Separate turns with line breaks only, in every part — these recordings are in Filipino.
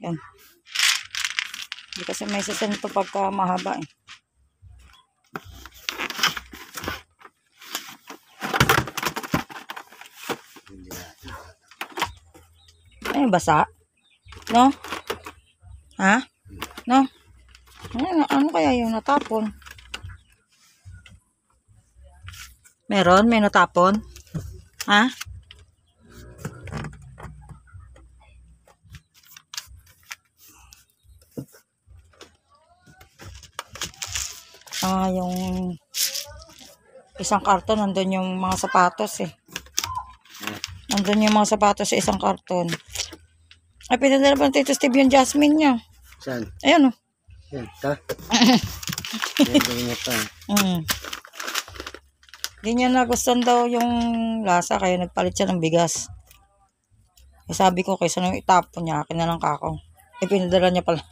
Yan. Hindi kasi may sasend to pagka mahaba eh. Ay, basa? No? Ha? No? Ano kaya yung natapon? Meron? May natapon? Ha? Yung isang karton, nandun yung mga sapatos eh. Nandun yung mga sapatos sa isang karton. Ay, pinadala pa ng Tito Steve yung Jasmine niya.
Saan?
Ayan o.
Yan, ta? Yan, niya pa.
Hindi niya nagustuhan daw yung lasa, kaya nagpalit siya ng bigas. Eh, sabi ko, kaysa nang itapon niya, akin na lang kako. Eh, pinadala niya pala.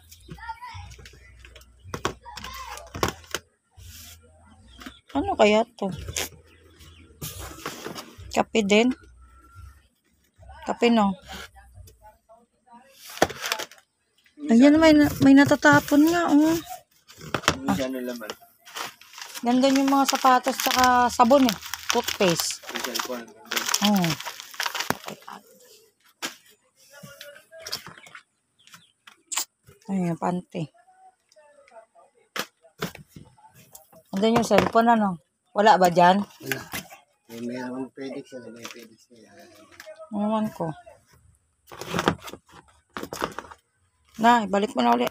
Ano kaya to? Kape din? Kape no? Ayan, may natatapon nga, oh.
Hindi siya nalaman.
Nandun yung mga sapatos tsaka sabon eh. Toothpaste. Ayun, panty. Nandun yung cellphone, ano? Wala ba dyan?
Wala. May mayroong pedix na, may pedix na yan.
Ewan ko. Na, ibalik mo na ulit.